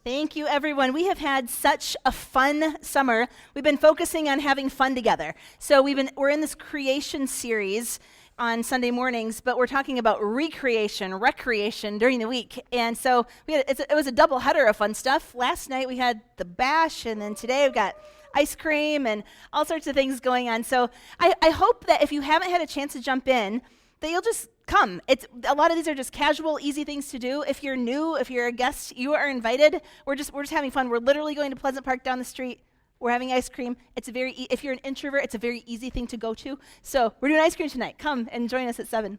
Thank you, everyone. We have had such a fun summer. We've been focusing on having fun together. So we're in this creation series on Sunday mornings, but we're talking about recreation during the week. And so it was a double header of fun stuff. Last night we had the bash, and then today we've got ice cream and all sorts of things going on. So I hope that if you haven't had a chance to jump in, that you'll just come. A lot of these are just casual, easy things to do. If you're new, if you're a guest, you are invited. We're just having fun. We're literally going to Pleasant Park down the street. We're having ice cream. It's if you're an introvert, it's a very easy thing to go to. So we're doing ice cream tonight. Come and join us at 7.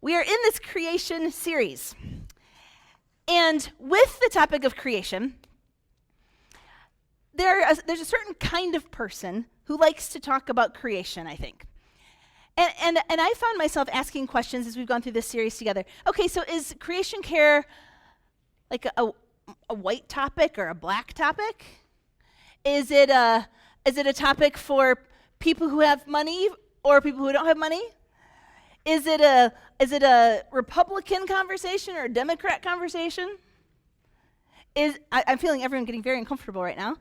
We are in this creation series. And with the topic of creation, there's a certain kind of person who likes to talk about creation, I think. And I found myself asking questions as we've gone through this series together. Okay, so is creation care like a white topic or a black topic? Is it a topic for people who have money or people who don't have money? Is it a Republican conversation or a Democrat conversation? I'm feeling everyone getting very uncomfortable right now.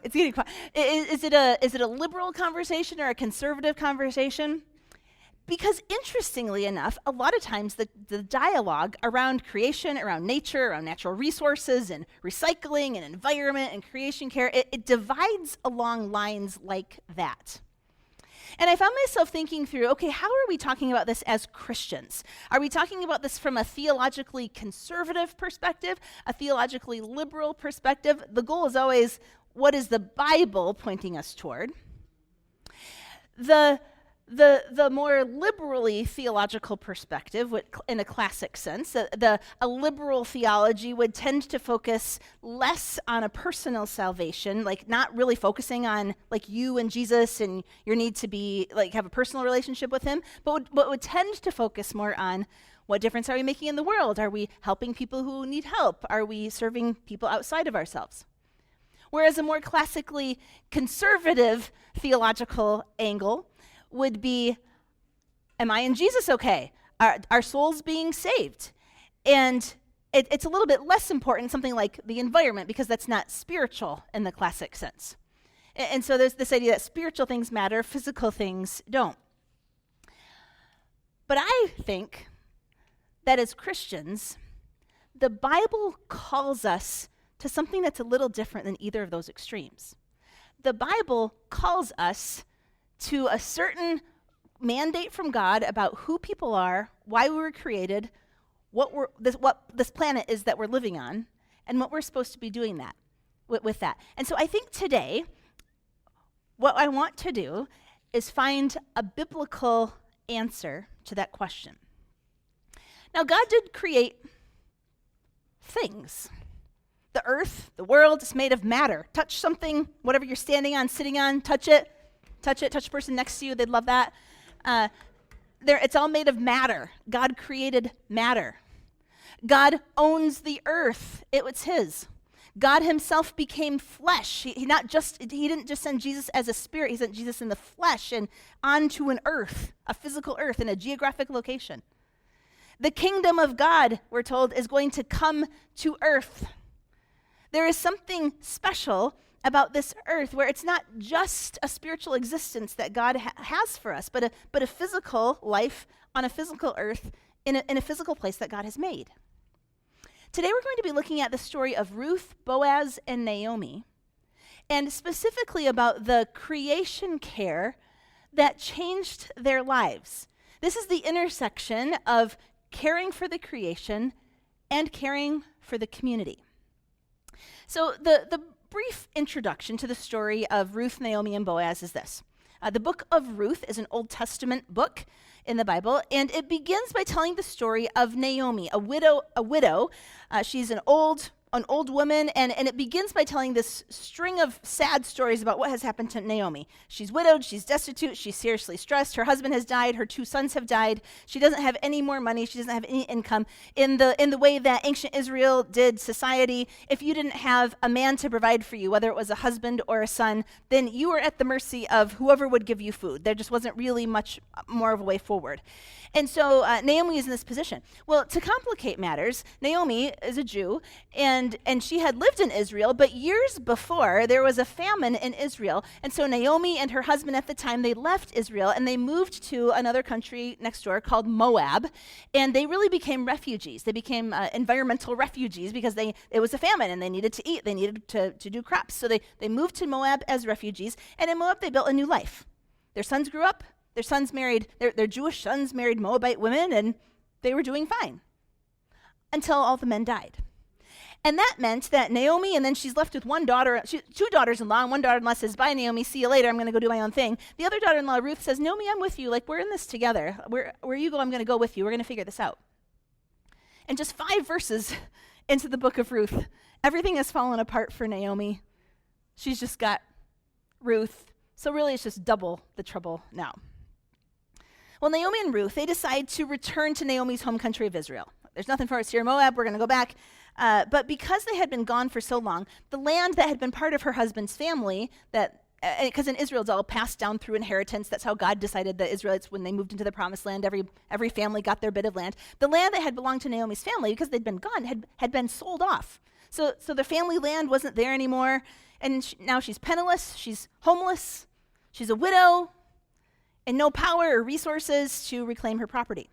It's getting quiet. Is it a liberal conversation or a conservative conversation? Because interestingly enough, a lot of times the dialogue around creation, around nature, around natural resources and recycling and environment and creation care, it divides along lines like that. And I found myself thinking through, okay, how are we talking about this as Christians? Are we talking about this from a theologically conservative perspective, a theologically liberal perspective? The goal is always, what is the Bible pointing us toward? The more liberally theological perspective, in a classic sense, a liberal theology would tend to focus less on a personal salvation, like not really focusing on like you and Jesus and your need to be like have a personal relationship with him, but would tend to focus more on what difference are we making in the world? Are we helping people who need help? Are we serving people outside of ourselves? Whereas a more classically conservative theological angle would be, am I and Jesus okay? Are souls being saved? And it's a little bit less important, something like the environment, because that's not spiritual in the classic sense. And so there's this idea that spiritual things matter, physical things don't. But I think that as Christians, the Bible calls us to something that's a little different than either of those extremes. The Bible calls us to a certain mandate from God about who people are, why we were created, what this planet is that we're living on, and what we're supposed to be doing with that. And so I think today, what I want to do is find a biblical answer to that question. Now, God did create things. The earth, the world is made of matter. Touch something, whatever you're standing on, sitting on, touch it, touch the person next to you, they'd love that. It's all made of matter. God created matter. God owns the earth. It was his. God himself became flesh. He didn't just send Jesus as a spirit, he sent Jesus in the flesh and onto an earth, a physical earth in a geographic location. The kingdom of God, we're told, is going to come to earth. There is something special about this earth where it's not just a spiritual existence that God has for us, but a physical life on a physical earth in a physical place that God has made. Today we're going to be looking at the story of Ruth, Boaz, and Naomi, and specifically about the creation care that changed their lives. This is the intersection of caring for the creation and caring for the community. So the brief introduction to the story of Ruth, Naomi, and Boaz is this. The book of Ruth is an Old Testament book in the Bible, and it begins by telling the story of Naomi, a widow. She's an old an old woman, and it begins by telling this string of sad stories about what has happened to Naomi. She's widowed, she's destitute, she's seriously stressed, her husband has died, her 2 sons have died, she doesn't have any more money, she doesn't have any income. In the way that ancient Israel did society, if you didn't have a man to provide for you, whether it was a husband or a son, then you were at the mercy of whoever would give you food. There just wasn't really much more of a way forward. And so Naomi is in this position. Well, to complicate matters, Naomi is a Jew, and she had lived in Israel, but years before, there was a famine in Israel. And so Naomi and her husband at the time, they left Israel, and they moved to another country next door called Moab, and they really became refugees. They became environmental refugees because it was a famine, and they needed to eat. They needed to do crops. So they moved to Moab as refugees, and in Moab, they built a new life. Their sons grew up. Their sons married, their Jewish sons married Moabite women, and they were doing fine until all the men died. And that meant that Naomi, and then she's left with one daughter, 2 daughters-in-law, and one daughter-in-law says, bye, Naomi, see you later, I'm going to go do my own thing. The other daughter-in-law, Ruth, says, Naomi, I'm with you, like, we're in this together. Where you go, I'm going to go with you. We're going to figure this out. And just 5 verses into the book of Ruth, everything has fallen apart for Naomi. She's just got Ruth, so really it's just double the trouble now. Well, Naomi and Ruth, they decide to return to Naomi's home country of Israel. There's nothing for us here in Moab. We're going to go back. But because they had been gone for so long, the land that had been part of her husband's family, because in Israel it's all passed down through inheritance. That's how God decided the Israelites, when they moved into the promised land, every family got their bit of land. The land that had belonged to Naomi's family, because they'd been gone, had been sold off. So the family land wasn't there anymore. And now she's penniless. She's homeless. She's a widow. And no power or resources to reclaim her property.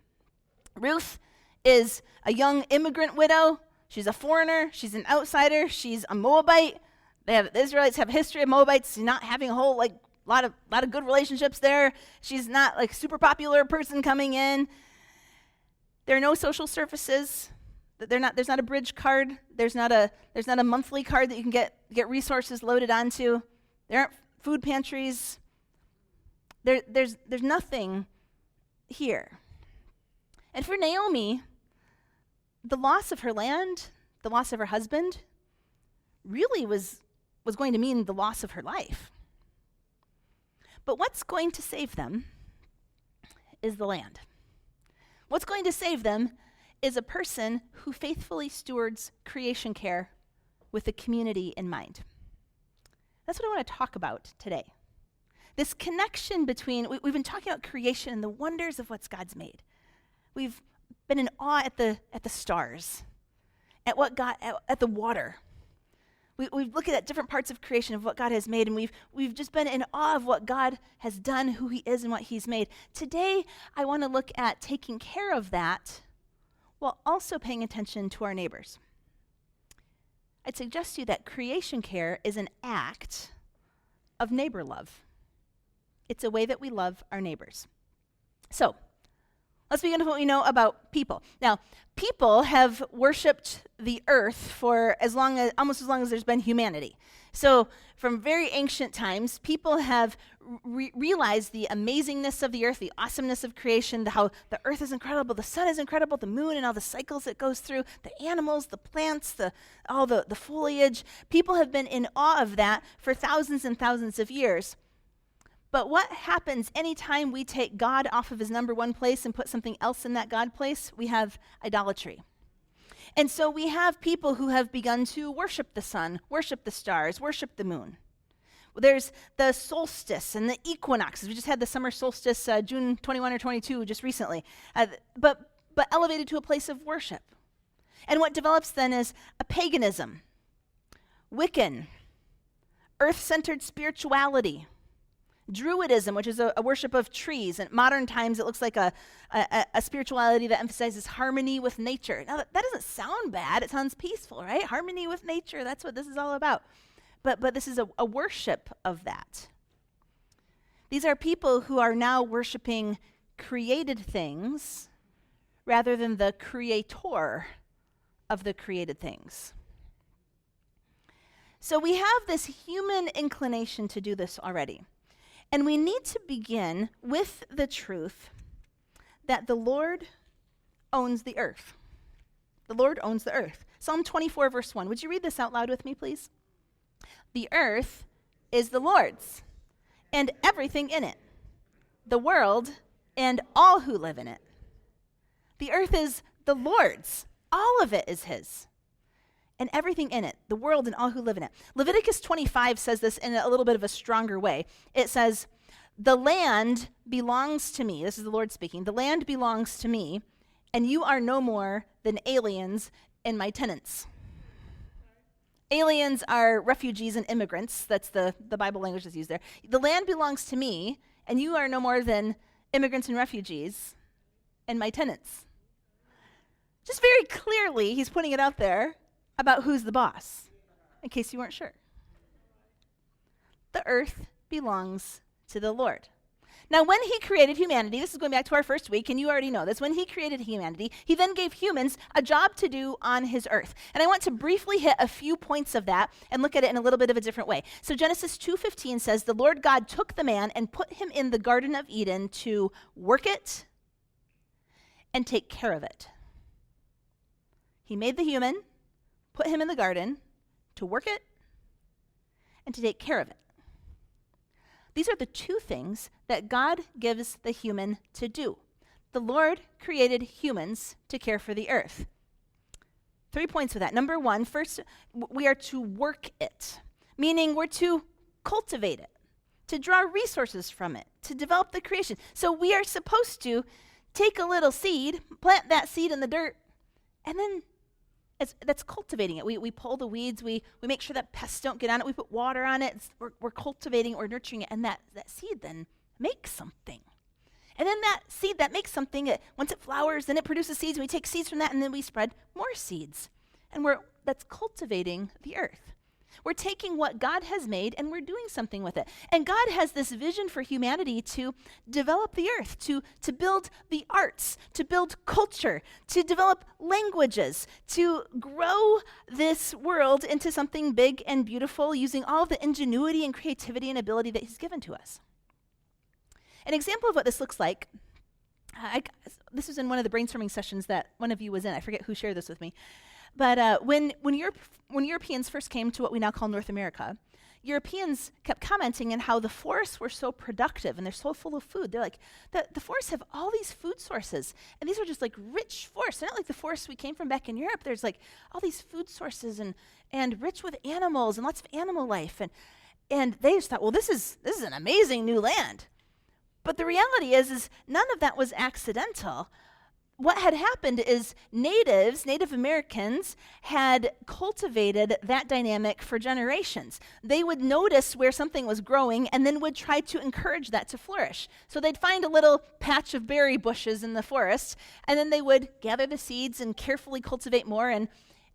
Ruth is a young immigrant widow. She's a foreigner. She's an outsider. She's a Moabite. The Israelites have a history of Moabites not having a whole lot of good relationships there. She's not like a super popular person coming in. There are no social services. There's not a bridge card. There's not a monthly card that you can get resources loaded onto. There aren't food pantries. There's nothing here. And for Naomi, the loss of her land, the loss of her husband, really was going to mean the loss of her life. But what's going to save them is the land. What's going to save them is a person who faithfully stewards creation care with the community in mind. That's what I want to talk about today. This connection between, we've been talking about creation and the wonders of what God's made. We've been in awe at the stars, at what God, at the water. We've looked at different parts of creation of what God has made, and we've just been in awe of what God has done, who he is, and what he's made. Today, I want to look at taking care of that while also paying attention to our neighbors. I'd suggest to you that creation care is an act of neighbor love. It's a way that we love our neighbors. So, let's begin with what we know about people. Now, people have worshipped the earth for almost as long as there's been humanity. So, from very ancient times, people have realized the amazingness of the earth, the awesomeness of creation, how the earth is incredible, the sun is incredible, the moon and all the cycles it goes through, the animals, the plants, all the foliage. People have been in awe of that for thousands and thousands of years. But what happens anytime we take God off of his number one place and put something else in that God place? We have idolatry. And so we have people who have begun to worship the sun, worship the stars, worship the moon. There's the solstice and the equinoxes. We just had the summer solstice, June 21 or 22, just recently, but elevated to a place of worship. And what develops then is a paganism, Wiccan, earth-centered spirituality, Druidism, which is a worship of trees. In modern times, it looks like a spirituality that emphasizes harmony with nature. Now, that doesn't sound bad. It sounds peaceful, right? Harmony with nature, that's what this is all about. But this is a worship of that. These are people who are now worshiping created things rather than the creator of the created things. So we have this human inclination to do this already. And we need to begin with the truth that the Lord owns the earth. The Lord owns the earth. Psalm 24, verse 1. Would you read this out loud with me, please? The earth is the Lord's, and everything in it, the world and all who live in it. The earth is the Lord's. All of it is his. And everything in it, the world and all who live in it. Leviticus 25 says this in a little bit of a stronger way. It says, the land belongs to me. This is the Lord speaking. The land belongs to me, and you are no more than aliens and my tenants. Aliens are refugees and immigrants. That's the Bible language that's used there. The land belongs to me, and you are no more than immigrants and refugees and my tenants. Just very clearly, he's putting it out there about who's the boss, in case you weren't sure. The earth belongs to the Lord. Now, when he created humanity, this is going back to our first week, and you already know this, when he created humanity, he then gave humans a job to do on his earth. And I want to briefly hit a few points of that and look at it in a little bit of a different way. So Genesis 2:15 says, the Lord God took the man and put him in the Garden of Eden to work it and take care of it. He made the human, put him in the garden to work it and to take care of it. These are the two things that God gives the human to do. The Lord created humans to care for the earth. 3 points with that. Number one, first, we are to work it, meaning we're to cultivate it, to draw resources from it, to develop the creation. So we are supposed to take a little seed, plant that seed in the dirt, and then that's cultivating it. We pull the weeds. We make sure that pests don't get on it. We put water on it. We're cultivating, we're nurturing it. And that seed then makes something. And then that seed that makes something, once it flowers, then it produces seeds. And we take seeds from that, and then we spread more seeds. And that's cultivating the earth. We're taking what God has made, and we're doing something with it. And God has this vision for humanity to develop the earth, to build the arts, to build culture, to develop languages, to grow this world into something big and beautiful using all of the ingenuity and creativity and ability that he's given to us. An example of what this looks like, this was in one of the brainstorming sessions that one of you was in. I forget who shared this with me. But when Europeans first came to what we now call North America, Europeans kept commenting on how the forests were so productive and they're so full of food. They're like, the forests have all these food sources, and these are just like rich forests. They're not like the forests we came from back in Europe. There's like all these food sources and rich with animals and lots of animal life. And they just thought, well, this is an amazing new land. But the reality is none of that was accidental. What had happened is Native Americans, had cultivated that dynamic for generations. They would notice where something was growing and then would try to encourage that to flourish. So they'd find a little patch of berry bushes in the forest, and then they would gather the seeds and carefully cultivate more and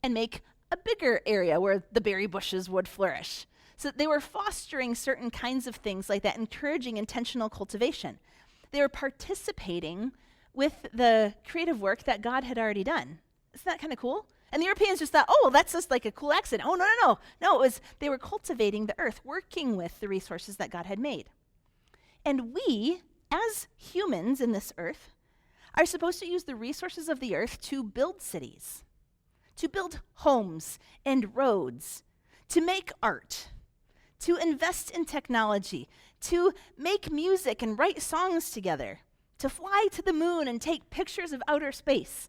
make a bigger area where the berry bushes would flourish. So they were fostering certain kinds of things like that, encouraging intentional cultivation. They were participating with the creative work that God had already done. Isn't that kind of cool? And the Europeans just thought, oh, well, that's just like a cool accident. Oh, no. No, they were cultivating the earth, working with the resources that God had made. And we, as humans in this earth, are supposed to use the resources of the earth to build cities, to build homes and roads, to make art, to invest in technology, to make music and write songs together, to fly to the moon and take pictures of outer space.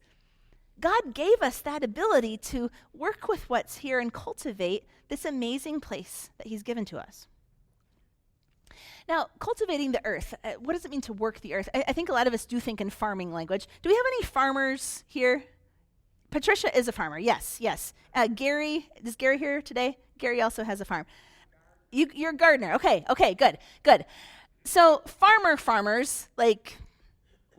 God gave us that ability to work with what's here and cultivate this amazing place that he's given to us. Now, cultivating the earth, what does it mean to work the earth? I think a lot of us do think in farming language. Do we have any farmers here? Patricia is a farmer, yes. Gary, is Gary here today? Gary also has a farm. You're a gardener, okay, good. So farmers, like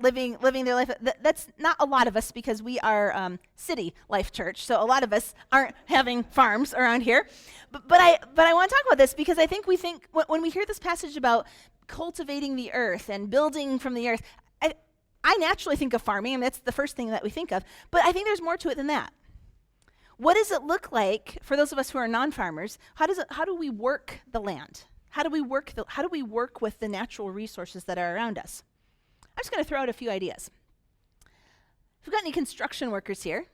living their life, that's not a lot of us because we are City Life Church, so a lot of us aren't having farms around here. But I want to talk about this because I think when we hear this passage about cultivating the earth and building from the earth, I naturally think of farming, and that's the first thing that we think of, but I think there's more to it than that. What does it look like for those of us who are non-farmers? How do we work the land? How do we work with the natural resources that are around us? I'm just going to throw out a few ideas. If we've got any construction workers here,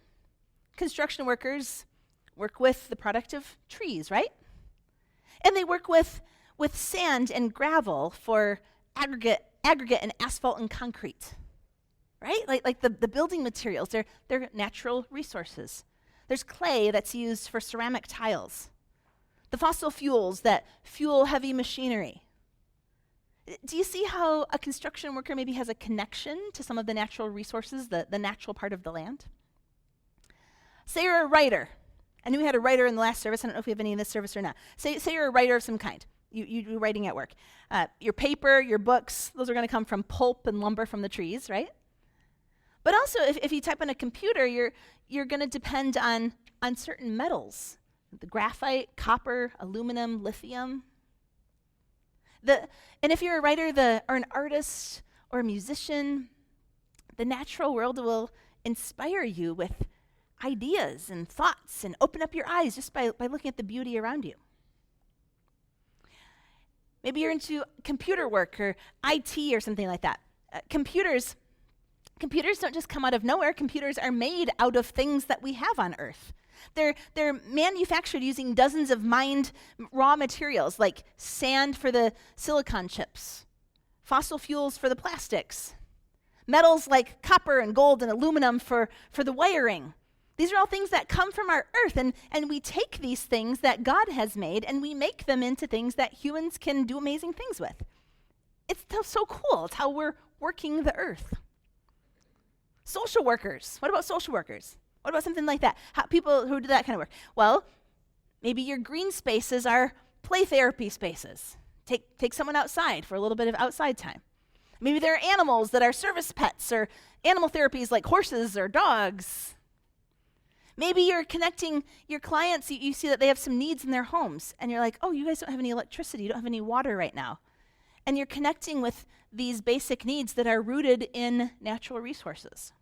construction workers work with the product of trees, right? And they work with sand and gravel for aggregate and asphalt and concrete, right? Like the building materials, they're natural resources. There's clay that's used for ceramic tiles. The fossil fuels that fuel heavy machinery. Do you see how a construction worker maybe has a connection to some of the natural resources, the natural part of the land? Say you're a writer. I knew we had a writer in the last service. I don't know if we have any in this service or not. Say you're a writer of some kind. You do writing at work. Your paper, your books, those are going to come from pulp and lumber from the trees, right? But also, if you type on a computer, you're going to depend on certain metals. The graphite, copper, aluminum, lithium. And if you're a writer or an artist or a musician, the natural world will inspire you with ideas and thoughts and open up your eyes just by looking at the beauty around you. Maybe you're into computer work or IT or something like that. Computers don't just come out of nowhere. Computers are made out of things that we have on Earth. They're manufactured using dozens of mined raw materials like sand for the silicon chips, fossil fuels for the plastics, metals like copper and gold and aluminum for the wiring. These are all things that come from our Earth, and we take these things that God has made and we make them into things that humans can do amazing things with. It's so cool. It's how we're working the Earth. Social workers. What about social workers? What about something like that? People who do that kind of work. Well, maybe your green spaces are play therapy spaces. Take someone outside for a little bit of outside time. Maybe there are animals that are service pets or animal therapies like horses or dogs. Maybe you're connecting your clients, you see that they have some needs in their homes, and you're like, oh, you guys don't have any electricity, you don't have any water right now. And you're connecting with these basic needs that are rooted in natural resources.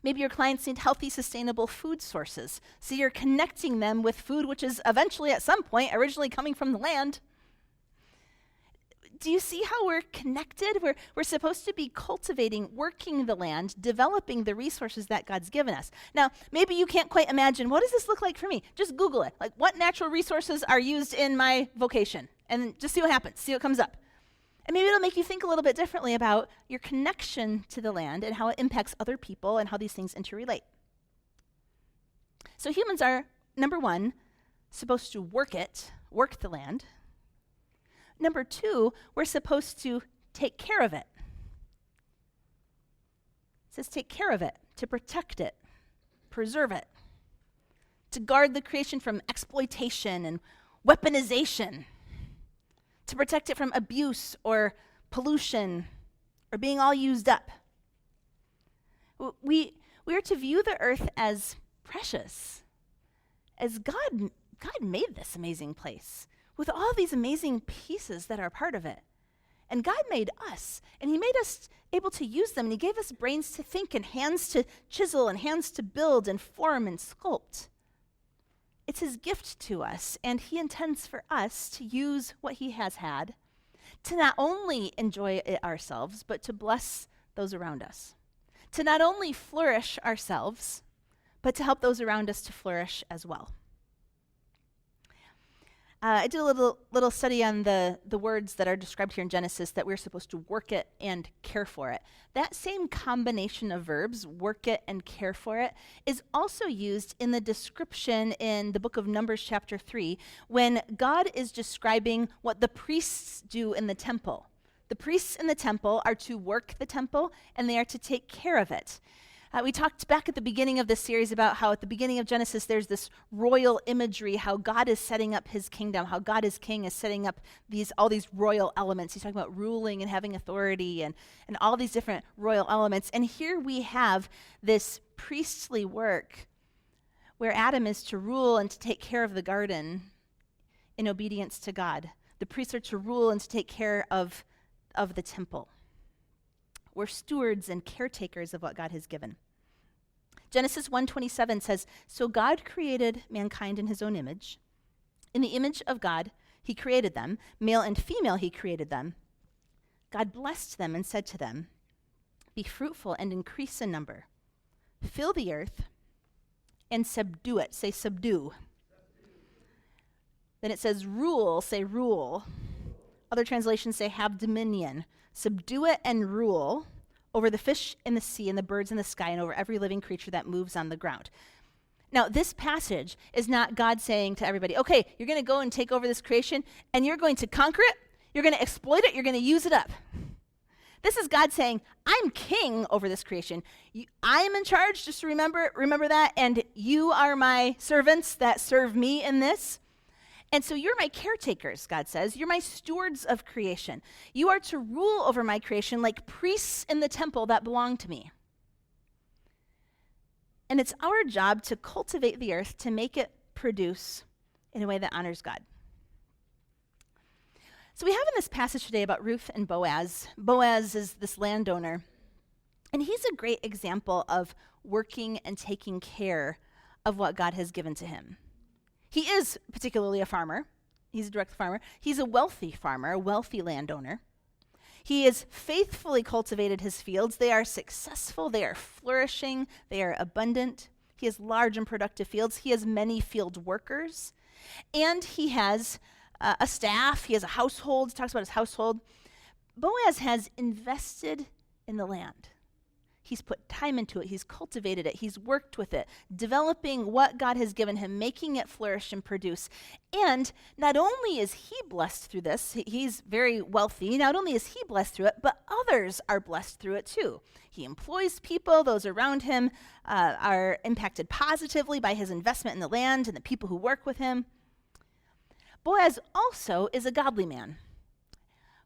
Maybe your clients need healthy, sustainable food sources, so you're connecting them with food which is eventually, at some point, originally coming from the land. Do you see how we're connected? We're supposed to be cultivating, working the land, developing the resources that God's given us. Now, maybe you can't quite imagine, what does this look like for me? Just Google it. Like, what natural resources are used in my vocation? And just see what happens, see what comes up. And maybe it'll make you think a little bit differently about your connection to the land and how it impacts other people and how these things interrelate. So humans are, number one, supposed to work the land. Number two, we're supposed to take care of it. It says take care of it, to protect it, preserve it, to guard the creation from exploitation and weaponization, to protect it from abuse or pollution or being all used up. We are to view the earth as precious, as God made this amazing place with all these amazing pieces that are part of it. And God made us, and he made us able to use them, and he gave us brains to think and hands to chisel and hands to build and form and sculpt. It's his gift to us, and he intends for us to use what he has had to not only enjoy it ourselves, but to bless those around us. To not only flourish ourselves, but to help those around us to flourish as well. I did a little study on the words that are described here in Genesis, that we're supposed to work it and care for it. That same combination of verbs, work it and care for it, is also used in the description in the book of Numbers chapter 3, when God is describing what the priests do in the temple. The priests in the temple are to work the temple, and they are to take care of it. We talked back at the beginning of this series about how at the beginning of Genesis there's royal imagery, how God is setting up his kingdom, how God is king, is setting up all these royal elements. He's talking about ruling and having authority and all these different royal elements. And here we have this priestly work where Adam is to rule and to take care of the garden in obedience to God. The priests are to rule and to take care of the temple. We're stewards and caretakers of what God has given. Genesis 1:27 says, "So God created mankind in his own image. In the image of God, he created them. Male and female, he created them. God blessed them and said to them, 'Be fruitful and increase in number. Fill the earth and subdue it. Say subdue. Then it says rule. Say rule. Other translations say have dominion. Subdue it and rule over the fish in the sea and the birds in the sky and over every living creature that moves on the ground. Now, this passage is not God saying to everybody, okay, you're going to go and take over this creation and you're going to conquer it, you're going to exploit it, you're going to use it up. This is God saying, I'm king over this creation. I am in charge, just remember that, and you are my servants that serve me in this. And so you're my caretakers, God says. You're my stewards of creation. You are to rule over my creation like priests in the temple that belong to me. And it's our job to cultivate the earth, to make it produce in a way that honors God. So we have in this passage today about Ruth and Boaz. Boaz is this landowner, and he's a great example of working and taking care of what God has given to him. He is particularly a farmer. He's a direct farmer. He's a wealthy farmer, a wealthy landowner. He has faithfully cultivated his fields. They are successful. They are flourishing. They are abundant. He has large and productive fields. He has many field workers. And he has a staff. He has a household. He talks about his household. Boaz has invested in the land. He's put time into it. He's cultivated it. He's worked with it, developing what God has given him, making it flourish and produce. And not only is he blessed through this, he's very wealthy. Not only is he blessed through it, but others are blessed through it too. He employs people. Those around him are impacted positively by his investment in the land and the people who work with him. Boaz also is a godly man.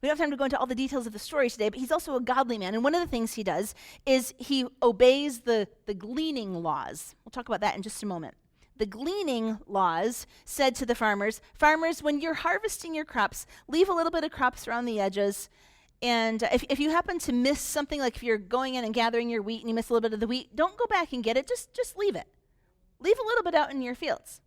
We don't have time to go into all the details of the story today, but he's also a godly man. And one of the things he does is he obeys the gleaning laws. We'll talk about that in just a moment. The gleaning laws said to the farmers, when you're harvesting your crops, leave a little bit of crops around the edges. And if you happen to miss something, like if you're going in and gathering your wheat and you miss a little bit of the wheat, don't go back and get it. Just leave it. Leave a little bit out in your fields.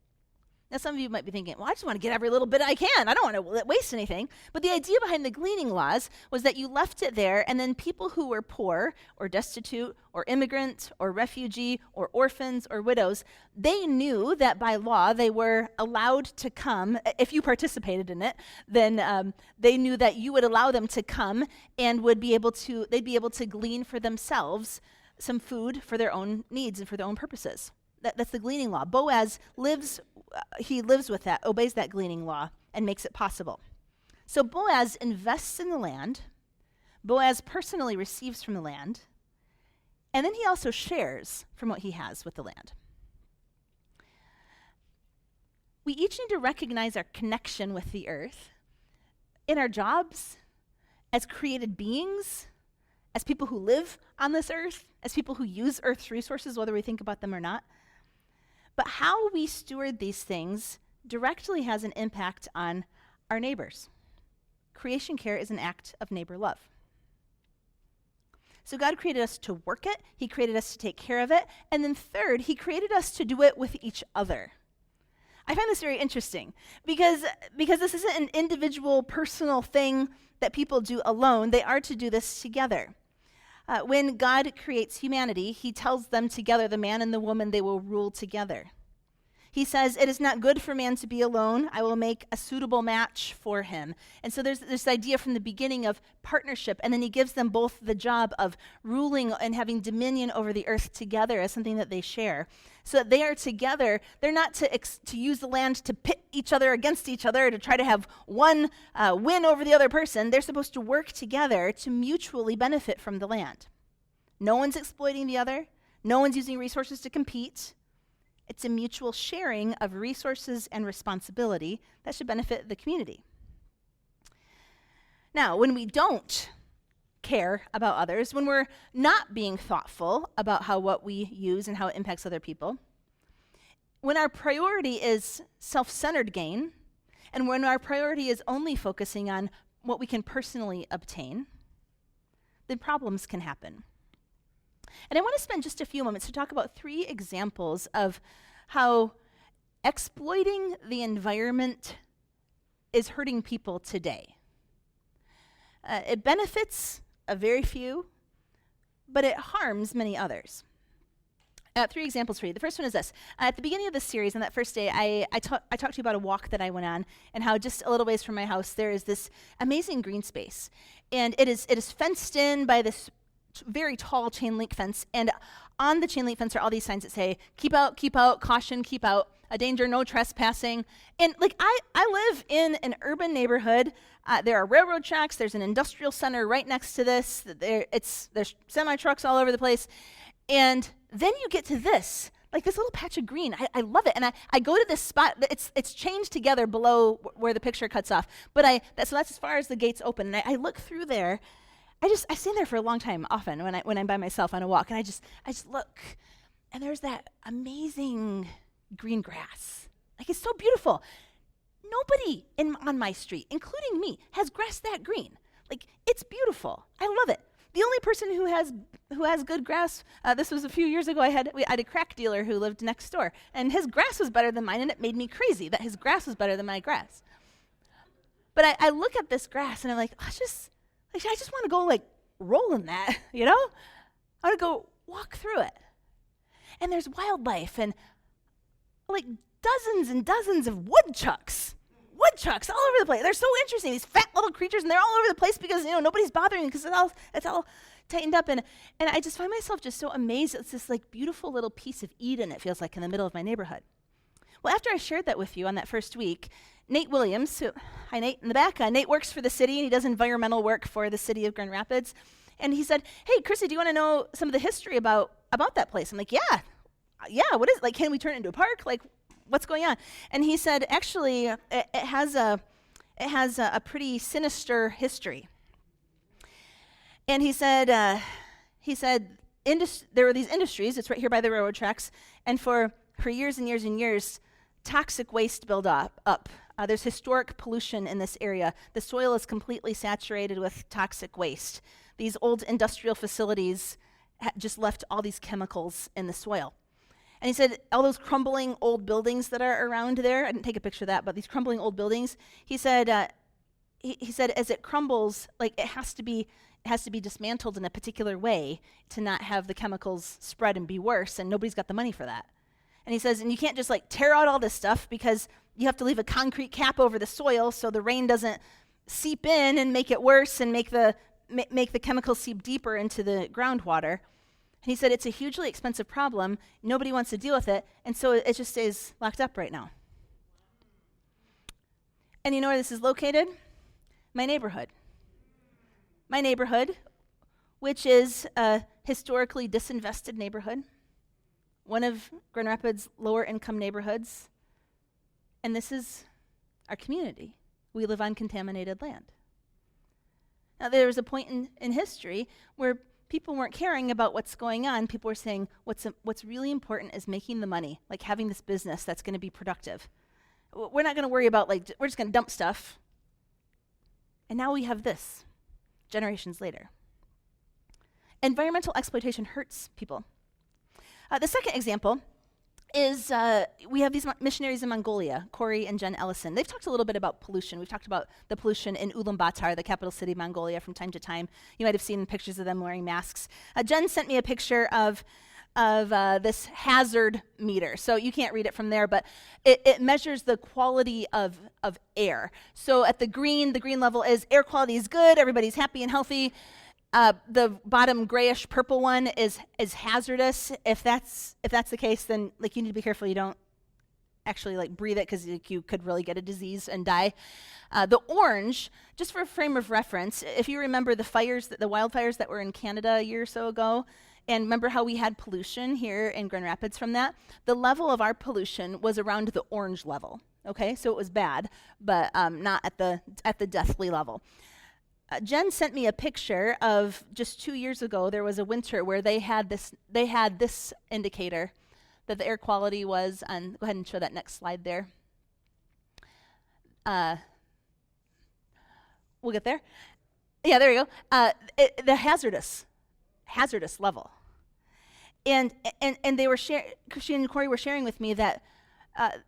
Now, some of you might be thinking, well, I just want to get every little bit I can. I don't want to waste anything. But the idea behind the gleaning laws was that you left it there, and then people who were poor or destitute or immigrant or refugee or orphans or widows, they knew that by law they were allowed to come. If you participated in it, then they knew that you would allow them to come and they'd be able to glean for themselves some food for their own needs and for their own purposes. That's the gleaning law. Boaz lives with that, obeys that gleaning law, and makes it possible. So Boaz invests in the land. Boaz personally receives from the land. And then he also shares from what he has with the land. We each need to recognize our connection with the earth in our jobs, as created beings, as people who live on this earth, as people who use Earth's resources, whether we think about them or not. But how we steward these things directly has an impact on our neighbors. Creation care is an act of neighbor love. So God created us to work it. He created us to take care of it. And then third, he created us to do it with each other. I find this very interesting because this isn't an individual, personal thing that people do alone. They are to do this together. When God creates humanity, he tells them together, the man and the woman, they will rule together. He says, it is not good for man to be alone. I will make a suitable match for him. And so there's this idea from the beginning of partnership, and then he gives them both the job of ruling and having dominion over the earth together as something that they share. So that they are together. They're not to use the land to pit each other against each other, to try to have one win over the other person. They're supposed to work together to mutually benefit from the land. No one's exploiting the other. No one's using resources to compete. It's a mutual sharing of resources and responsibility that should benefit the community. Now, when we don't care about others, when we're not being thoughtful about what we use and how it impacts other people, when our priority is self-centered gain, and when our priority is only focusing on what we can personally obtain, then problems can happen. And I want to spend just a few moments to talk about 3 examples of how exploiting the environment is hurting people today. It benefits a very few, but it harms many others. Three examples for you. The first one is this. At the beginning of this series, on that first day, I talked to you about a walk that I went on and how just a little ways from my house there is this amazing green space. And it is fenced in by this very tall chain link fence. And on the chain link fence are all these signs that say, keep out, caution, keep out, a danger, no trespassing. And like I live in an urban neighborhood. There are railroad tracks. There's an industrial center right next to this. There's semi-trucks all over the place. And then you get to this, like this little patch of green. I love it. And I go to this spot. It's chained together below where the picture cuts off. But so that's as far as the gates open. And I look through there. I stand there for a long time often when I'm by myself on a walk. And I just look. And there's that amazing green grass. Like it's so beautiful. Nobody on my street, including me, has grass that green. Like it's beautiful. I love it. The only person who has good grass, this was a few years ago, I had a crack dealer who lived next door, and his grass was better than mine, and it made me crazy that his grass was better than my grass. But I look at this grass, and I'm like, I just want to go like roll in that, you know? I want to go walk through it. And there's wildlife, and like dozens and dozens of woodchucks all over the place. They're so interesting, these fat little creatures, and they're all over the place because, nobody's bothering them because it's all tightened up. And I just find myself just so amazed. It's this like beautiful little piece of Eden, it feels like, in the middle of my neighborhood. Well, after I shared that with you on that first week, Nate Williams, hi Nate in the back, Nate works for the city, and he does environmental work for the city of Grand Rapids. And he said, hey, Christy, do you want to know some of the history about that place? I'm like, yeah, what is it? Like, can we turn it into a park? Like, what's going on? And he said, actually, it has a pretty sinister history. And he said there were these industries. It's right here by the railroad tracks. And for years and years and years, toxic waste built up. There's historic pollution in this area. The soil is completely saturated with toxic waste. These old industrial facilities just left all these chemicals in the soil. And he said all those crumbling old buildings that are around there, I didn't take a picture of that, but these crumbling old buildings, he said he said as it crumbles, like it has to be dismantled in a particular way to not have the chemicals spread and be worse, and nobody's got the money for that. And he says, and you can't just like tear out all this stuff because you have to leave a concrete cap over the soil so the rain doesn't seep in and make it worse and make the chemicals seep deeper into the groundwater. And he said it's a hugely expensive problem. Nobody wants to deal with it, and so it just stays locked up right now. And you know where this is located? My neighborhood. My neighborhood, which is a historically disinvested neighborhood, one of Grand Rapids' lower income neighborhoods, and this is our community. We live on contaminated land. Now, there was a point in history where people weren't caring about what's going on. People were saying, what's really important is making the money, like having this business that's going to be productive. We're not going to worry about, like, we're just going to dump stuff. And now we have this, generations later. Environmental exploitation hurts people. The second example is we have these missionaries in Mongolia, Corey and Jen Ellison. They've talked a little bit about pollution. We've talked about the pollution in Ulaanbaatar, the capital city of Mongolia, from time to time. You might have seen pictures of them wearing masks. Jen sent me a picture of this hazard meter. So you can't read it from there, but it measures the quality of air. So at the green level is air quality is good, everybody's happy and healthy. The bottom grayish purple one is hazardous. If that's the case, then like you need to be careful you don't actually like breathe it because you could really get a disease and die. The orange, just for a frame of reference, if you remember the wildfires that were in Canada a year or so ago, and remember how we had pollution here in Grand Rapids from that, the level of our pollution was around the orange level. Okay, so it was bad, but not at the deathly level. Jen sent me a picture of just 2 years ago. There was a winter where they had this indicator that the air quality was on. Go ahead and show that next slide there. We'll get there. Yeah, there you go. The hazardous level. And they were Christy and Corey were sharing with me that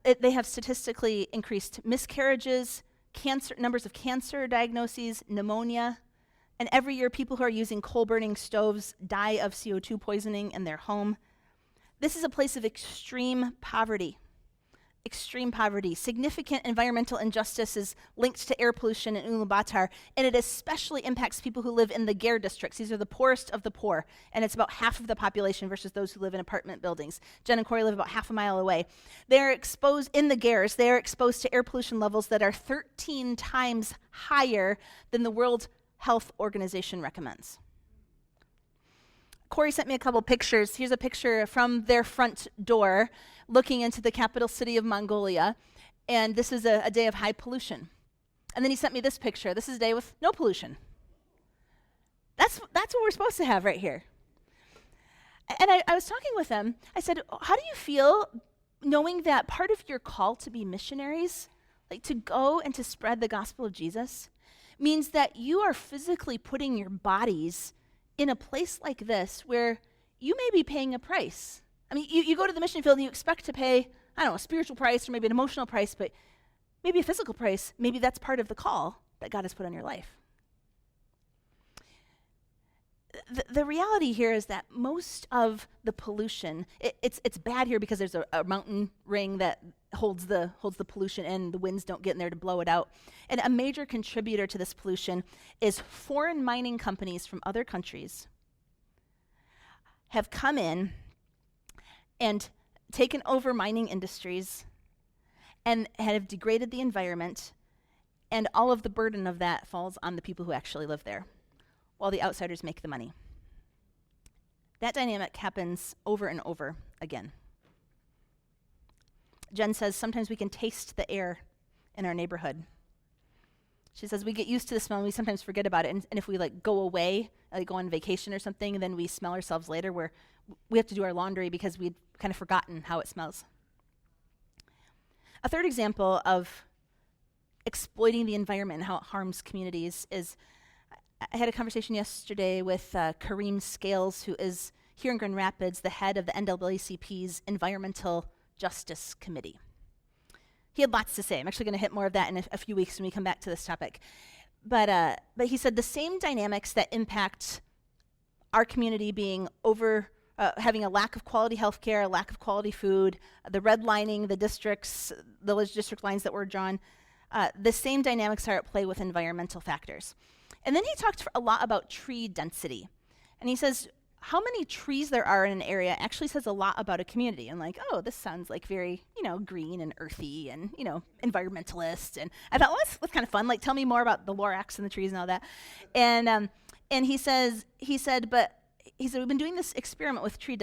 they have statistically increased miscarriages, numbers of cancer diagnoses, pneumonia, and every year people who are using coal-burning stoves die of CO2 poisoning in their home. This is a place of extreme poverty. Extreme poverty. Significant environmental injustice is linked to air pollution in Ulaanbaatar, and it especially impacts people who live in the Ger districts. These are the poorest of the poor, and it's about half of the population versus those who live in apartment buildings. Jen and Corey live about half a mile away. They're exposed, in the Gers, they're exposed to air pollution levels that are 13 times higher than the World Health Organization recommends. Corey sent me a couple pictures. Here's a picture from their front door looking into the capital city of Mongolia, and this is a day of high pollution. And then he sent me this picture. This is a day with no pollution. That's what we're supposed to have right here. And I was talking with them. I said, how do you feel knowing that part of your call to be missionaries, like to go and to spread the gospel of Jesus, means that you are physically putting your bodies in a place like this where you may be paying a price? I mean, you go to the mission field and you expect to pay, I don't know, a spiritual price or maybe an emotional price, but maybe a physical price. Maybe that's part of the call that God has put on your life. The reality here is that most of the pollution, it's bad here because there's a mountain ring that holds the pollution in. The winds don't get in there to blow it out. And a major contributor to this pollution is foreign mining companies from other countries have come in and taken over mining industries and have degraded the environment, and all of the burden of that falls on the people who actually live there, while the outsiders make the money. That dynamic happens over and over again. Jen says sometimes we can taste the air in our neighborhood. She says we get used to the smell and we sometimes forget about it. And if we go away, go on vacation or something, and then we smell ourselves later, where we have to do our laundry because we'd kind of forgotten how it smells. A third example of exploiting the environment and how it harms communities is, I had a conversation yesterday with Kareem Scales, who is here in Grand Rapids, the head of the NAACP's Environmental Justice Committee. He had lots to say. I'm actually going to hit more of that in a few weeks when we come back to this topic. But he said the same dynamics that impact our community being having a lack of quality health care, a lack of quality food, the redlining, the village district lines that were drawn, the same dynamics are at play with environmental factors. And then he talked a lot about tree density. And he says, how many trees there are in an area actually says a lot about a community. And oh, this sounds like very, green and earthy and, environmentalist. And I thought, well, that's kind of fun. Tell me more about the Lorax and the trees and all that. And he said, we've been doing this experiment with tree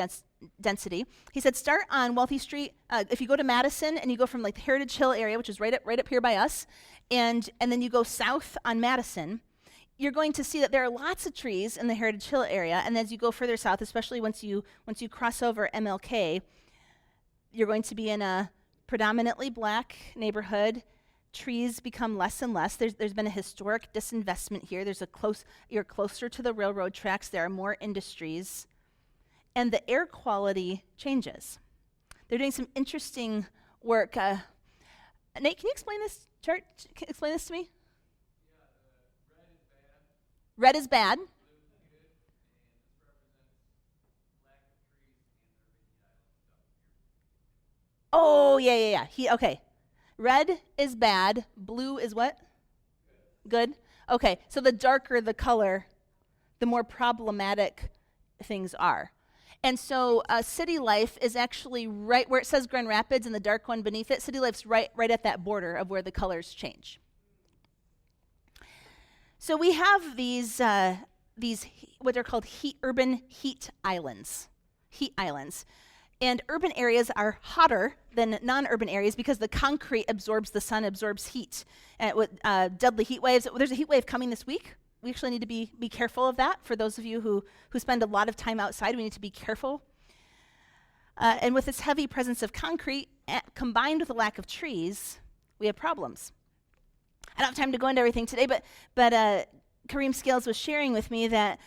density. He said, start on Wealthy Street. If you go to Madison and you go from the Heritage Hill area, which is right up here by us, and then you go south on Madison, you're going to see that there are lots of trees in the Heritage Hill area, and as you go further south, especially once you cross over MLK, you're going to be in a predominantly black neighborhood. Trees become less and less. There's been a historic disinvestment here. You're closer to the railroad tracks. There are more industries, and the air quality changes. They're doing some interesting work. Nate, can you explain this chart? Explain this to me. Red is bad. Oh, yeah. Okay. Red is bad. Blue is what? Good. Okay. So the darker the color, the more problematic things are. And so city life is actually right where it says Grand Rapids and the dark one beneath it. City life's right at that border of where the colors change. So we have these what are called urban heat islands. Heat islands. And urban areas are hotter than non-urban areas because the concrete absorbs the sun, absorbs heat. With deadly heat waves, there's a heat wave coming this week. We actually need to be careful of that. For those of you who spend a lot of time outside, we need to be careful. And with this heavy presence of concrete, combined with a lack of trees, we have problems. I don't have time to go into everything today, but Kareem Scales was sharing with me that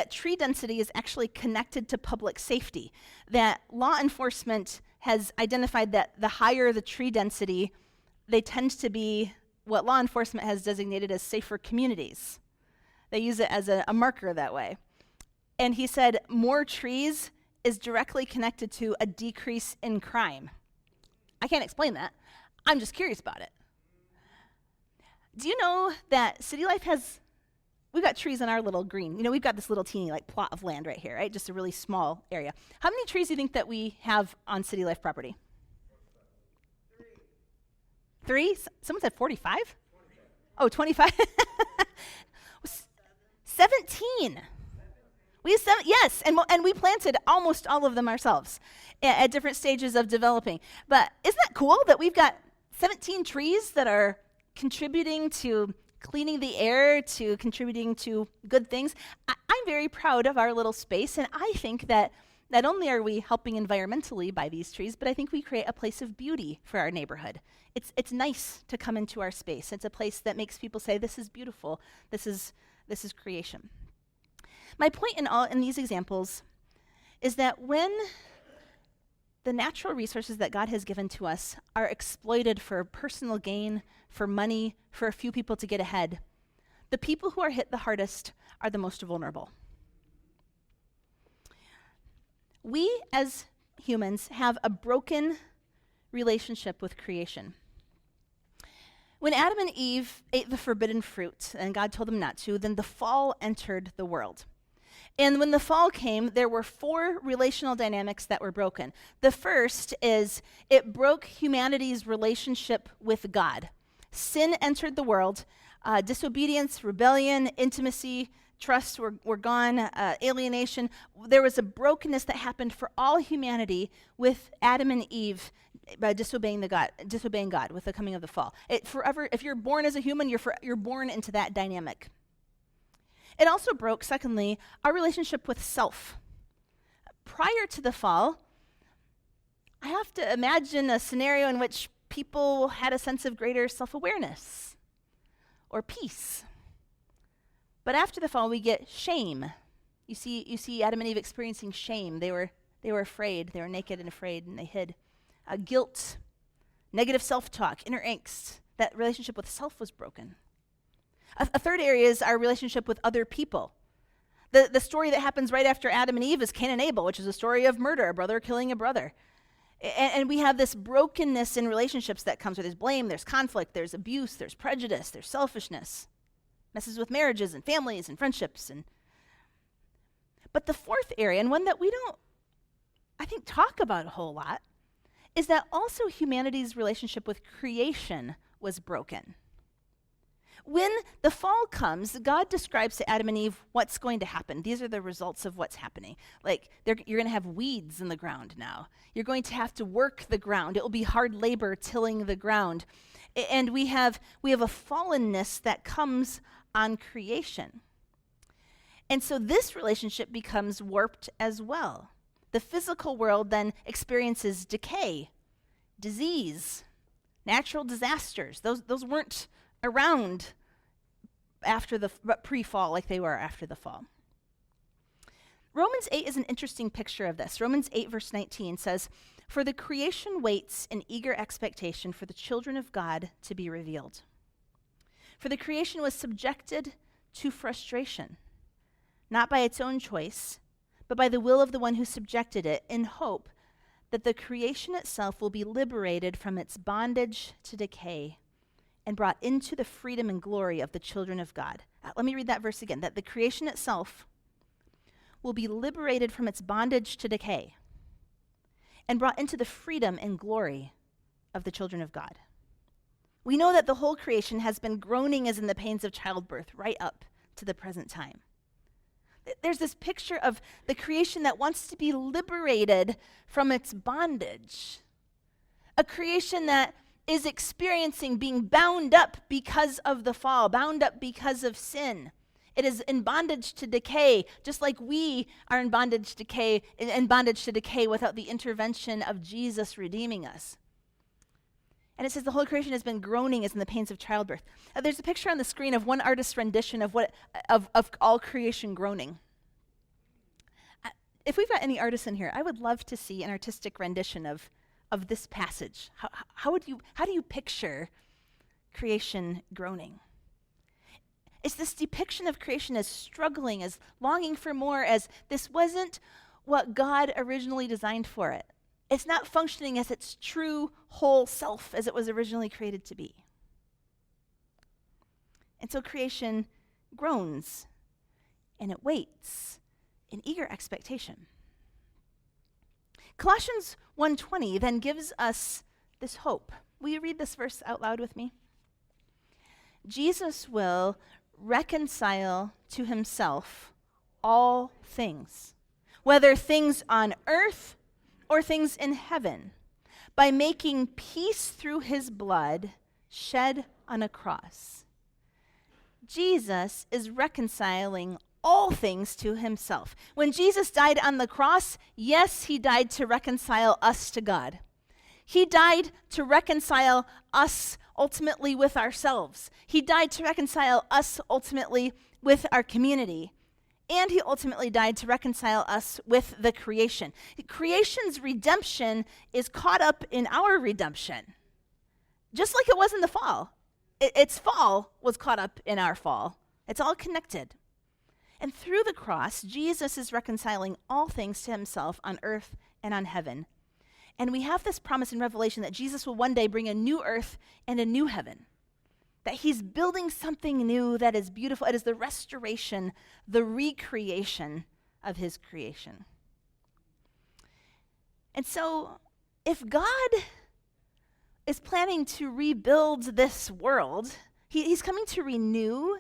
tree density is actually connected to public safety, that law enforcement has identified that the higher the tree density, they tend to be what law enforcement has designated as safer communities. They use it as a marker that way. And he said more trees is directly connected to a decrease in crime. I can't explain that. I'm just curious about it. Do you know that City Life we've got trees on our little green. We've got this little teeny plot of land right here, right? Just a really small area. How many trees do you think that we have on City Life property? 3? Someone said 45? 25. Oh, 25? 17. We have 7, yes, and we planted almost all of them ourselves at different stages of developing. But isn't that cool that we've got 17 trees that are contributing to cleaning the air, to contributing to good things? I'm very proud of our little space, and I think that not only are we helping environmentally by these trees, but I think we create a place of beauty for our neighborhood. It's nice to come into our space. It's a place that makes people say, this is beautiful, this is creation. My point in these examples is that when the natural resources that God has given to us are exploited for personal gain, for money, for a few people to get ahead, the people who are hit the hardest are the most vulnerable. We as humans have a broken relationship with creation. When Adam and Eve ate the forbidden fruit, and God told them not to, then the fall entered the world. And when the fall came, there were 4 relational dynamics that were broken. The first is it broke humanity's relationship with God. Sin entered the world. Disobedience, rebellion, intimacy, trust were gone, alienation. There was a brokenness that happened for all humanity with Adam and Eve by disobeying God with the coming of the fall. Forever, if you're born as a human, you're born into that dynamic. It also broke, secondly, our relationship with self. Prior to the fall, I have to imagine a scenario in which people had a sense of greater self-awareness or peace. But after the fall, we get shame. You see Adam and Eve experiencing shame. They were afraid. They were naked and afraid, and they hid. Guilt, negative self-talk, inner angst. That relationship with self was broken. A third area is our relationship with other people. The story that happens right after Adam and Eve is Cain and Abel, which is a story of murder, a brother killing a brother. And we have this brokenness in relationships that comes with there's blame, there's conflict, there's abuse, there's prejudice, there's selfishness. Messes with marriages and families and friendships. But the fourth area, and one that we don't, I think, talk about a whole lot, is that also humanity's relationship with creation was broken. When the fall comes, God describes to Adam and Eve what's going to happen. These are the results of what's happening. You're going to have weeds in the ground now. You're going to have to work the ground. It will be hard labor tilling the ground. And we have a fallenness that comes on creation. And so this relationship becomes warped as well. The physical world then experiences decay, disease, natural disasters. Those weren't around after the pre-fall like they were after the fall. Romans 8 is an interesting picture of this. Romans 8 verse 19 says, "For the creation waits in eager expectation for the children of God to be revealed. For the creation was subjected to frustration, not by its own choice, but by the will of the one who subjected it, in hope that the creation itself will be liberated from its bondage to decay and brought into the freedom and glory of the children of God." Let me read that verse again. That the creation itself will be liberated from its bondage to decay and brought into the freedom and glory of the children of God. We know that the whole creation has been groaning as in the pains of childbirth right up to the present time. There's this picture of the creation that wants to be liberated from its bondage. A creation that is experiencing being bound up because of the fall, bound up because of sin. It is in bondage to decay, just like we are in bondage to decay without the intervention of Jesus redeeming us. And it says the whole creation has been groaning as in the pains of childbirth. There's a picture on the screen of one artist's rendition of all creation groaning. If we've got any artists in here, I would love to see an artistic rendition of this passage. How do you picture creation groaning? It's this depiction of creation as struggling, as longing for more, as this wasn't what God originally designed for it. It's not functioning as its true whole self as it was originally created to be. And so creation groans and it waits in eager expectation. Colossians 1:20 then gives us this hope. Will you read this verse out loud with me? Jesus will reconcile to himself all things, whether things on earth or things in heaven, by making peace through his blood shed on a cross. Jesus is reconciling all things to himself. When Jesus died on the cross, yes, he died to reconcile us to God. He died to reconcile us ultimately with ourselves. He died to reconcile us ultimately with our community. And he ultimately died to reconcile us with the creation. Creation's redemption is caught up in our redemption, just like it was in the fall. Its fall was caught up in our fall. It's all connected. And through the cross, Jesus is reconciling all things to himself on earth and on heaven. And we have this promise in Revelation that Jesus will one day bring a new earth and a new heaven, that he's building something new that is beautiful. It is the restoration, the recreation of his creation. And so if God is planning to rebuild this world, he's coming to renew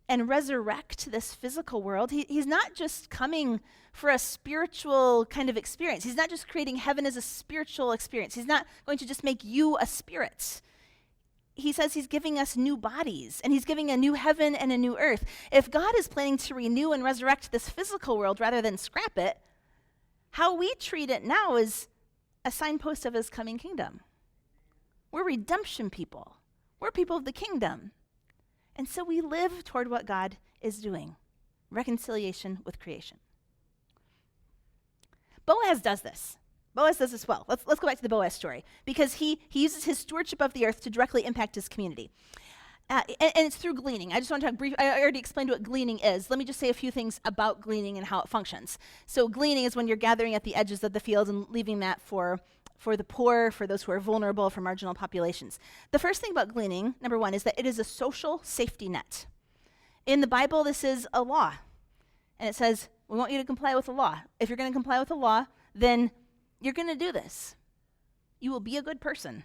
and resurrect this physical world. He's not just coming for a spiritual kind of experience. He's not just creating heaven as a spiritual experience. He's not going to just make you a spirit. He says he's giving us new bodies, and he's giving a new heaven and a new earth. If God is planning to renew and resurrect this physical world rather than scrap it, how we treat it now is a signpost of his coming kingdom. We're redemption people. We're people of the kingdom. And so we live toward what God is doing, reconciliation with creation. Boaz does this. Boaz does this well. Let's go back to the Boaz story, because he uses his stewardship of the earth to directly impact his community. And it's through gleaning. I just want to talk brief. I already explained what gleaning is. Let me just say a few things about gleaning and how it functions. So gleaning is when you're gathering at the edges of the field and leaving that for the poor, for those who are vulnerable, for marginal populations. The first thing about gleaning, number one, is that it is a social safety net. In the Bible, this is a law. And it says, we want you to comply with the law. If you're going to comply with the law, then you're going to do this. You will be a good person.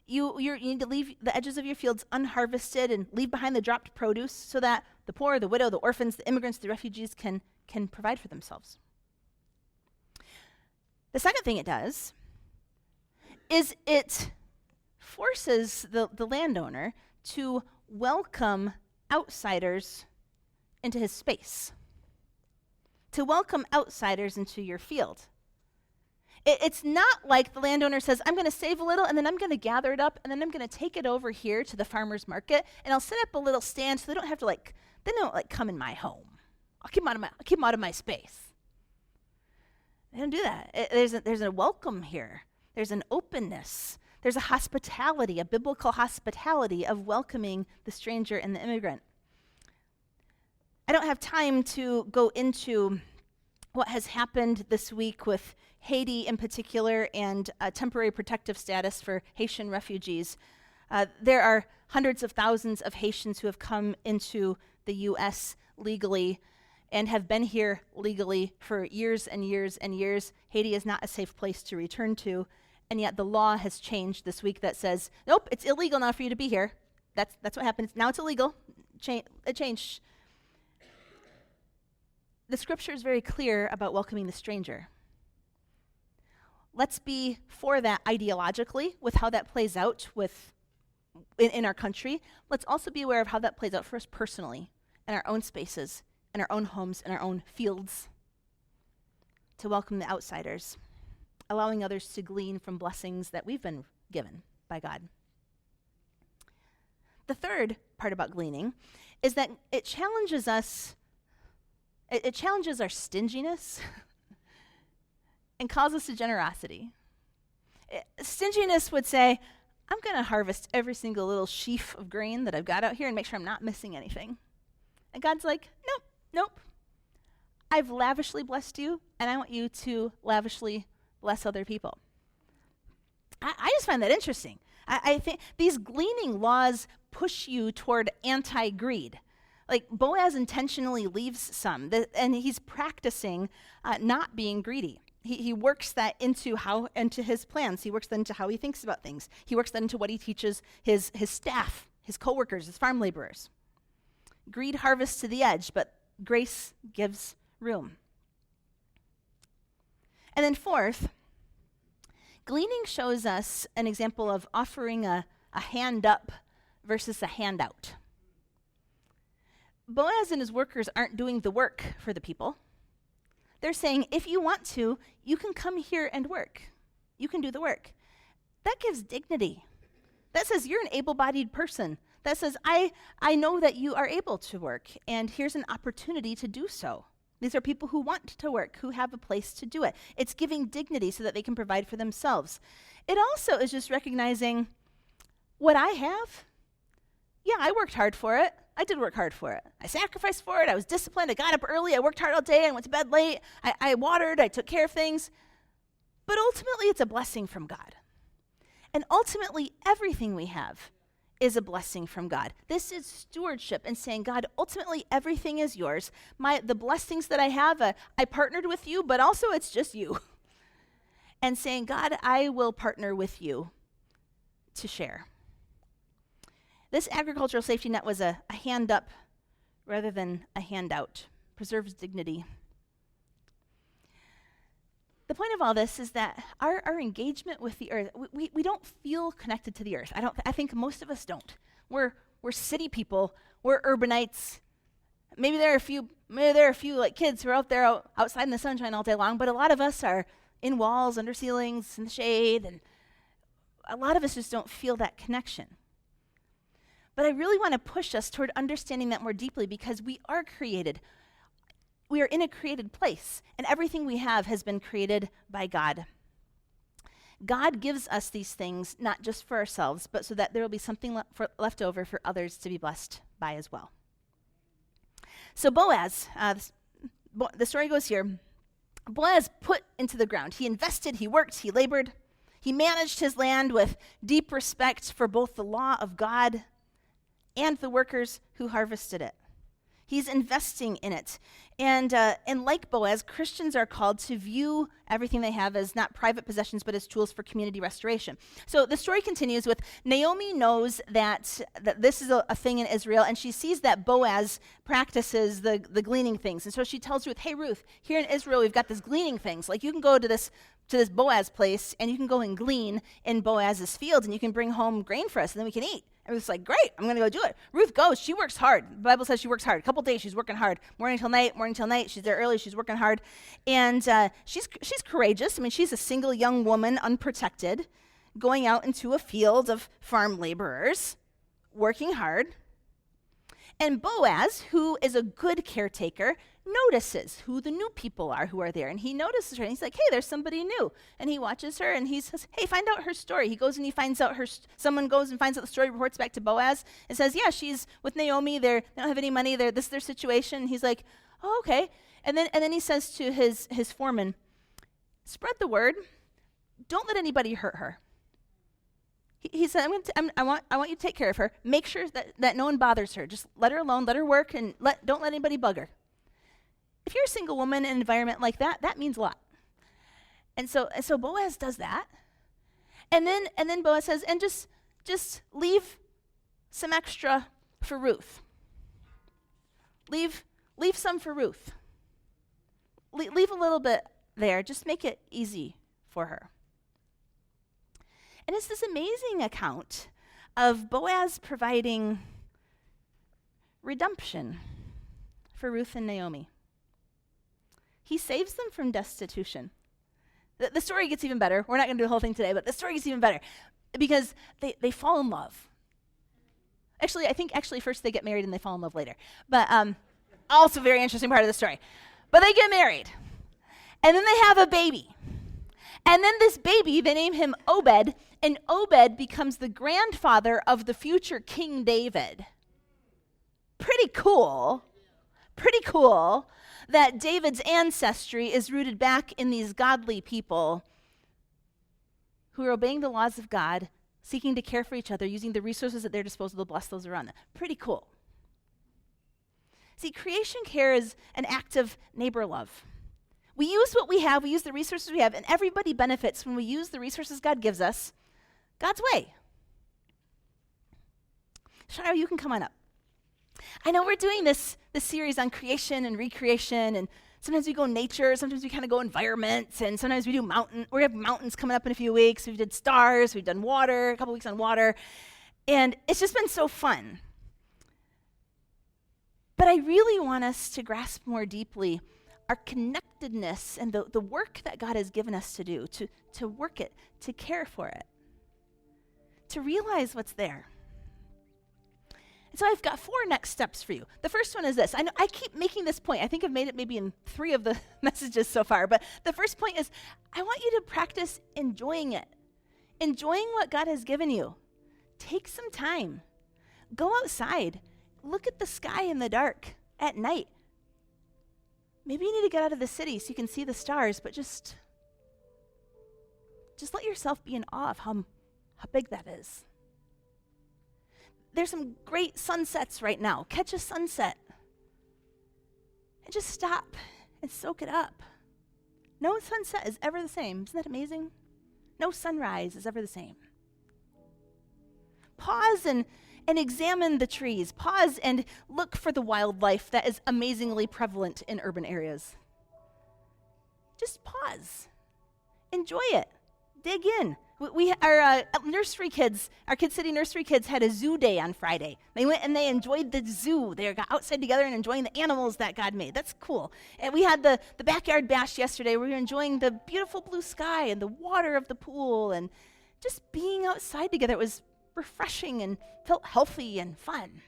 You need to leave the edges of your fields unharvested and leave behind the dropped produce so that the poor, the widow, the orphans, the immigrants, the refugees can provide for themselves. The second thing it does is it forces the landowner to welcome outsiders into his space, to welcome outsiders into your field. It's not like the landowner says, I'm going to save a little, and then I'm going to gather it up, and then I'm going to take it over here to the farmer's market, and I'll set up a little stand so they don't have to they don't come in my home. I'll keep them out of my space. They don't do that. There's a welcome here. There's an openness. There's a hospitality, a biblical hospitality of welcoming the stranger and the immigrant. I don't have time to go into what has happened this week with Haiti in particular and temporary protective status for Haitian refugees. There are hundreds of thousands of Haitians who have come into the U.S. legally and have been here legally for years and years and years. Haiti is not a safe place to return to, and yet the law has changed this week that says, nope, it's illegal now for you to be here. That's what happens. Now it's illegal. It changed. The scripture is very clear about welcoming the stranger. Let's be for that ideologically with how that plays out in our country. Let's also be aware of how that plays out for us personally in our own spaces, in our own homes, in our own fields, to welcome the outsiders, allowing others to glean from blessings that we've been given by God. The third part about gleaning is that it challenges us. It challenges our stinginess and calls us to generosity. Stinginess would say, I'm going to harvest every single little sheaf of grain that I've got out here and make sure I'm not missing anything. And God's like, nope. I've lavishly blessed you, and I want you to lavishly bless other people. I just find that interesting. I think these gleaning laws push you toward anti-greed. Like Boaz intentionally leaves some, and he's practicing not being greedy. He works that into his plans. He works that into how he thinks about things. He works that into what he teaches his staff, his coworkers, his farm laborers. Greed harvests to the edge, but grace gives room. And then fourth, gleaning shows us an example of offering a hand up versus a handout. Boaz and his workers aren't doing the work for the people. They're saying, if you want to, you can come here and work. You can do the work. That gives dignity. That says you're an able-bodied person. That says, I know that you are able to work, and here's an opportunity to do so. These are people who want to work, who have a place to do it. It's giving dignity so that they can provide for themselves. It also is just recognizing what I have. Yeah, I worked hard for it. I did work hard for it. I sacrificed for it. I was disciplined. I got up early. I worked hard all day. I went to bed late. I watered. I took care of things. But ultimately, it's a blessing from God. And ultimately, everything we have is a blessing from God. This is stewardship and saying, God, ultimately everything is yours. The blessings that I have, I partnered with you, but also it's just you. And saying, God, I will partner with you to share. This agricultural safety net was a hand up rather than a handout. Preserves dignity. The point of all this is that our engagement with the earth, we don't feel connected to the earth. I think most of us don't. We're city people. We're urbanites. Maybe there are a few like kids who are out there outside in the sunshine all day long, but a lot of us are in walls, under ceilings, in the shade, and a lot of us just don't feel that connection. But I really want to push us toward understanding that more deeply, because we are created. We are in a created place, and everything we have has been created by God. God gives us these things not just for ourselves, but so that there will be something left over for others to be blessed by as well. So Boaz, the story goes here, Boaz put into the ground. He invested, he worked, he labored. He managed his land with deep respect for both the law of God and the workers who harvested it. He's investing in it. And like Boaz, Christians are called to view everything they have as not private possessions, but as tools for community restoration. So the story continues with Naomi knows that this is a thing in Israel, and she sees that Boaz practices the gleaning things. And so she tells Ruth, hey, Ruth, here in Israel, we've got this gleaning things. Like, you can go to this Boaz place, and you can go and glean in Boaz's field, and you can bring home grain for us, and then we can eat. And Ruth's like, great, I'm going to go do it. Ruth goes. She works hard. The Bible says she works hard. A couple days, she's working hard. Morning till night. She's there early. She's working hard. And she's courageous. I mean, she's a single young woman, unprotected, going out into a field of farm laborers, working hard. And Boaz, who is a good caretaker, notices who the new people are who are there. And he notices her, and he's like, hey, there's somebody new. And he watches her, and he says, hey, find out her story. He goes and he finds out someone goes and finds out the story, reports back to Boaz, and says, yeah, she's with Naomi. They don't have any money. This is their situation. And he's like, oh, okay. And then he says to his foreman, spread the word. Don't let anybody hurt her. He said, I want you to take care of her. Make sure that no one bothers her. Just let her alone. Let her work, and don't let anybody bug her. If you're a single woman in an environment like that, that means a lot. And so Boaz does that. And then Boaz says, and just leave some extra for Ruth. Leave some for Ruth. Leave a little bit there. Just make it easy for her. And it's this amazing account of Boaz providing redemption for Ruth and Naomi. He saves them from destitution. The story gets even better. We're not going to do the whole thing today, but the story gets even better because they fall in love. I think first they get married and they fall in love later. But also a very interesting part of the story. But they get married, and then they have a baby. And then this baby, they name him Obed, and Obed becomes the grandfather of the future King David. Pretty cool that David's ancestry is rooted back in these godly people who are obeying the laws of God, seeking to care for each other, using the resources at their disposal to bless those around them. Pretty cool. See, creation care is an act of neighbor love. We use what we have, we use the resources we have, and everybody benefits when we use the resources God gives us God's way. Shara, you can come on up. I know we're doing this series on creation and recreation, and sometimes we go nature, sometimes we kind of go environment, and sometimes we do mountain. We have mountains coming up in a few weeks. We did stars, we've done water, a couple weeks on water, and it's just been so fun. But I really want us to grasp more deeply our connectedness and the work that God has given us to do, to work it, to care for it, to realize what's there. And so I've got 4 next steps for you. The first one is this. I keep making this point. I think I've made it maybe in 3 of the messages so far. But the first point is I want you to practice enjoying it. Enjoying what God has given you. Take some time. Go outside. Look at the sky in the dark at night. Maybe you need to get out of the city so you can see the stars, but just let yourself be in awe of how big that is. There's some great sunsets right now. Catch a sunset and just stop and soak it up. No sunset is ever the same. Isn't that amazing? No sunrise is ever the same. Pause and examine the trees. Pause and look for the wildlife that is amazingly prevalent in urban areas. Just pause. Enjoy it. Dig in. Our nursery kids, our Kid City nursery kids had a zoo day on Friday. They went and they enjoyed the zoo. They got outside together and enjoying the animals that God made. That's cool. And we had the backyard bash yesterday where we were enjoying the beautiful blue sky and the water of the pool and just being outside together. It was refreshing and felt healthy and fun.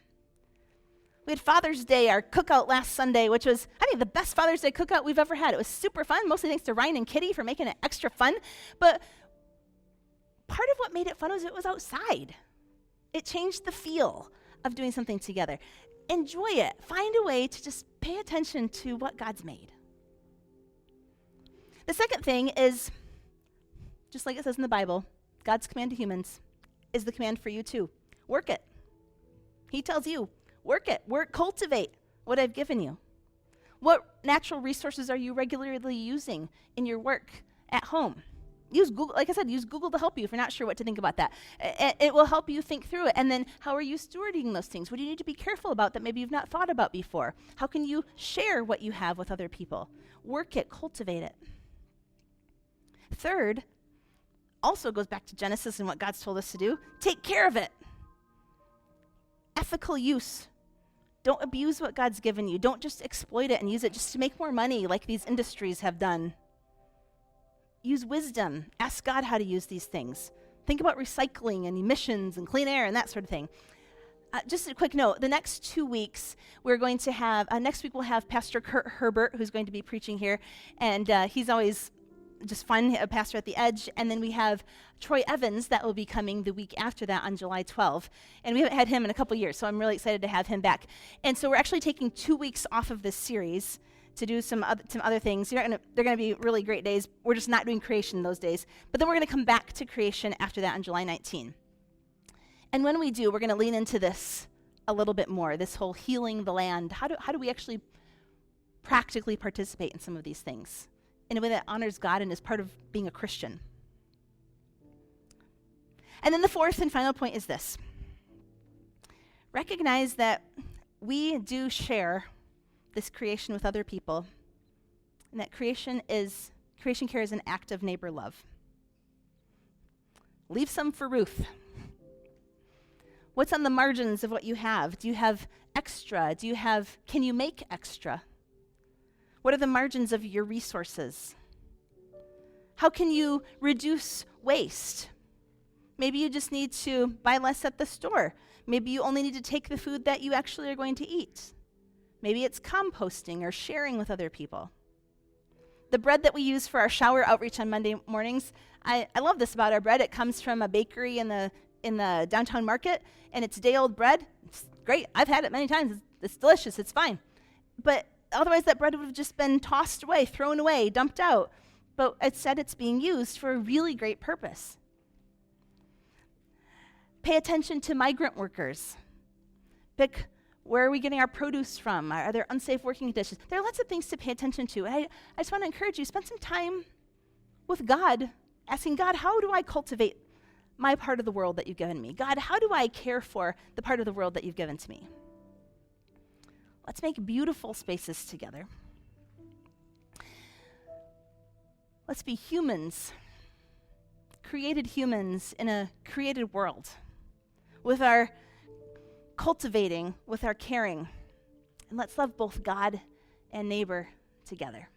We had Father's Day, our cookout last Sunday, which was, I think, the best Father's Day cookout we've ever had. It was super fun, mostly thanks to Ryan and Kitty for making it extra fun. But part of what made it fun was it was outside. It changed the feel of doing something together. Enjoy it. Find a way to just pay attention to what God's made. The second thing is, just like it says in the Bible, God's command to humans is the command for you too. Work it. He tells you, work it. Cultivate what I've given you. What natural resources are you regularly using in your work at home? Use Google, like I said, use Google to help you if you're not sure what to think about that. It will help you think through it. And then how are you stewarding those things? What do you need to be careful about that maybe you've not thought about before? How can you share what you have with other people? Work it, cultivate it. Third, also goes back to Genesis and what God's told us to do. Take care of it. Ethical use. Don't abuse what God's given you. Don't just exploit it and use it just to make more money like these industries have done. Use wisdom. Ask God how to use these things. Think about recycling and emissions and clean air and that sort of thing. Just a quick note, the next 2 weeks, we're going to have, next week we'll have Pastor Kurt Herbert, who's going to be preaching here, and he's always just fun, a pastor at the edge. And then we have Troy Evans that will be coming the week after that on July 12th. And we haven't had him in a couple years, so I'm really excited to have him back. And so we're actually taking 2 weeks off of this series to do some other things. They're going to be really great days. We're just not doing creation those days. But then we're going to come back to creation after that on July 19. And when we do, we're going to lean into this a little bit more, this whole healing the land. How do we actually practically participate in some of these things in a way that honors God and is part of being a Christian? And then the fourth and final point is this. Recognize that we do share this creation with other people, and that creation care is an act of neighbor love. Leave some for Ruth. What's on the margins of what you have? Do you have extra? Can you make extra? What are the margins of your resources? How can you reduce waste? Maybe you just need to buy less at the store. Maybe you only need to take the food that you actually are going to eat. Maybe it's composting or sharing with other people. The bread that we use for our shower outreach on Monday mornings, I love this about our bread. It comes from a bakery in the downtown market, and it's day-old bread. It's great. I've had it many times. It's delicious. It's fine. But otherwise that bread would have just been tossed away, thrown away, dumped out. But instead it's being used for a really great purpose. Pay attention to migrant workers. Pick, where are we getting our produce from? Are there unsafe working conditions? There are lots of things to pay attention to. I just want to encourage you, spend some time with God, asking God, how do I cultivate my part of the world that you've given me? God, how do I care for the part of the world that you've given to me? Let's make beautiful spaces together. Let's be humans, created humans in a created world, with our cultivating, with our caring. And let's love both God and neighbor together.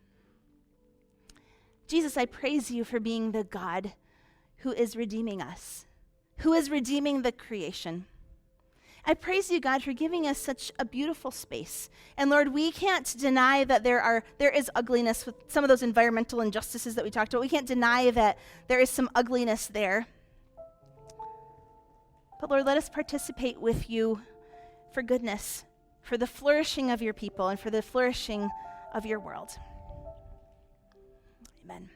Jesus, I praise you for being the God who is redeeming us, who is redeeming the creation. I praise you, God, for giving us such a beautiful space. And Lord, we can't deny that there is ugliness with some of those environmental injustices that we talked about. We can't deny that there is some ugliness there. But Lord, let us participate with you for goodness, for the flourishing of your people, and for the flourishing of your world. Amen.